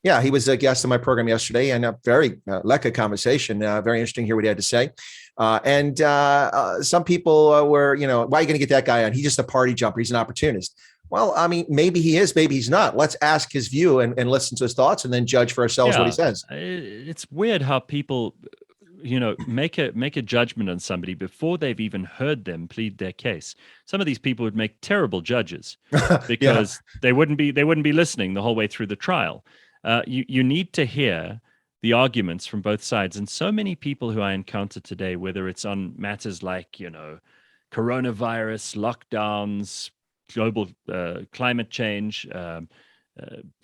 Yeah, he was a guest on my program yesterday, and a very lekker conversation. Very interesting to hear what he had to say. And some people were, why are you going to get that guy on? He's just a party jumper. He's an opportunist. Well, I mean, maybe he is, maybe he's not. Let's ask his view and listen to his thoughts, and then judge for ourselves what he Yeah, says. it's weird how people, make a judgment on somebody before they've even heard them plead their case. Some of these people would make terrible judges Yeah. because they wouldn't be listening the whole way through the trial. You need to hear the arguments from both sides, and so many people who I encounter today, whether it's on matters like coronavirus, lockdowns, global climate change, international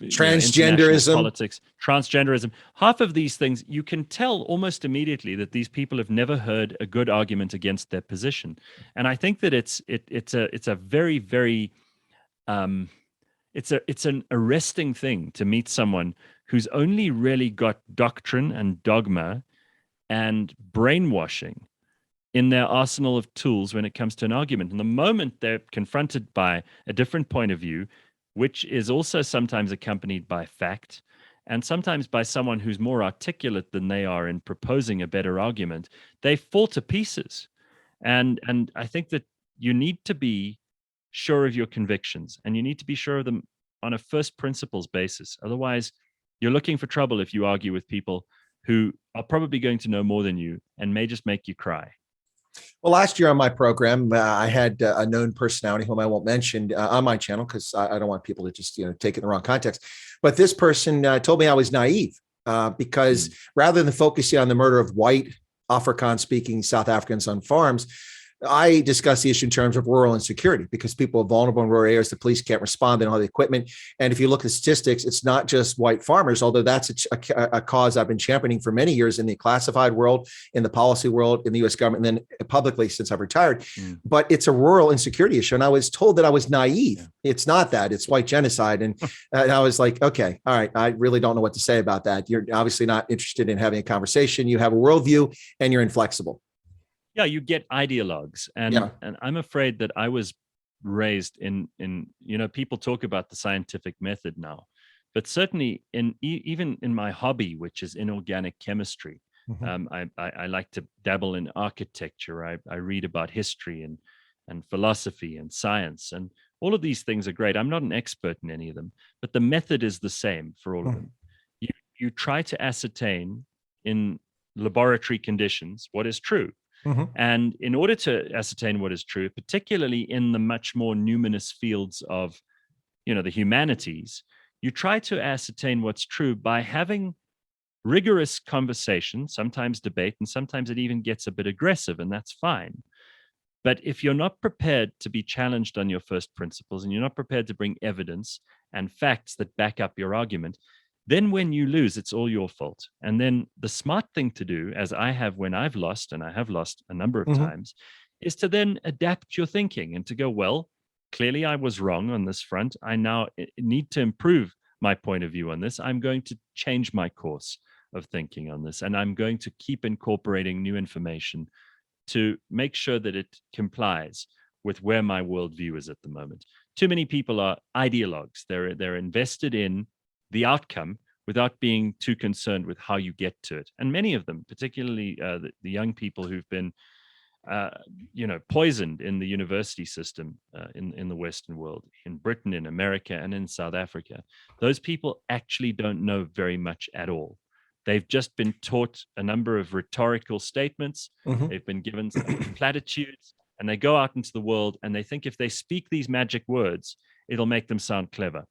Transgenderism. politics, transgenderism. Half of these things, you can tell almost immediately that these people have never heard a good argument against their position. And I think that it's a very, very it's an arresting thing to meet someone who's only really got doctrine and dogma and brainwashing in their arsenal of tools when it comes to an argument. And the moment they're confronted by a different point of view, which is also sometimes accompanied by fact, and sometimes by someone who's more articulate than they are in proposing a better argument, they fall to pieces. And I think that you need to be sure of your convictions, and you need to be sure of them on a first principles basis. Otherwise, you're looking for trouble if you argue with people who are probably going to know more than you and may just make you cry. Well, last year on my program, I had a known personality whom I won't mention on my channel because I don't want people to just take it in the wrong context. But this person told me I was naive because rather than focusing on the murder of white Afrikaans-speaking South Africans on farms, I discuss the issue in terms of rural insecurity because people are vulnerable in rural areas. The police can't respond. They don't have the equipment. And if you look at statistics, it's not just white farmers, although that's a cause I've been championing for many years in the classified world, in the policy world, in the U.S. government, and then publicly since I've retired. But it's a rural insecurity issue. And I was told that I was naive. Yeah. It's not that. It's white genocide. And I was like, okay, all right. I really don't know what to say about that. You're obviously not interested in having a conversation. You have a worldview and you're inflexible. Yeah, you get ideologues, and I'm afraid that I was raised in people talk about the scientific method now, but certainly even in my hobby, which is inorganic chemistry, I like to dabble in architecture. I read about history and philosophy and science, and all of these things are great. I'm not an expert in any of them, but the method is the same for all of them. You try to ascertain in laboratory conditions what is true. And in order to ascertain what is true, particularly in the much more numinous fields of, the humanities, you try to ascertain what's true by having rigorous conversation, sometimes debate, and sometimes it even gets a bit aggressive, and that's fine. But if you're not prepared to be challenged on your first principles and you're not prepared to bring evidence and facts that back up your argument, then when you lose, it's all your fault. And then the smart thing to do, as I have when I've lost, and I have lost a number of times, is to then adapt your thinking and to go, well, clearly I was wrong on this front. I now need to improve my point of view on this. I'm going to change my course of thinking on this, and I'm going to keep incorporating new information to make sure that it complies with where my worldview is at the moment. Too many people are ideologues. They're invested in the outcome without being too concerned with how you get to it. And many of them, particularly the young people who've been, poisoned in the university system in the Western world, in Britain, in America, and in South Africa, those people actually don't know very much at all. They've just been taught a number of rhetorical statements. They've been given some platitudes, and they go out into the world and they think if they speak these magic words, it'll make them sound clever.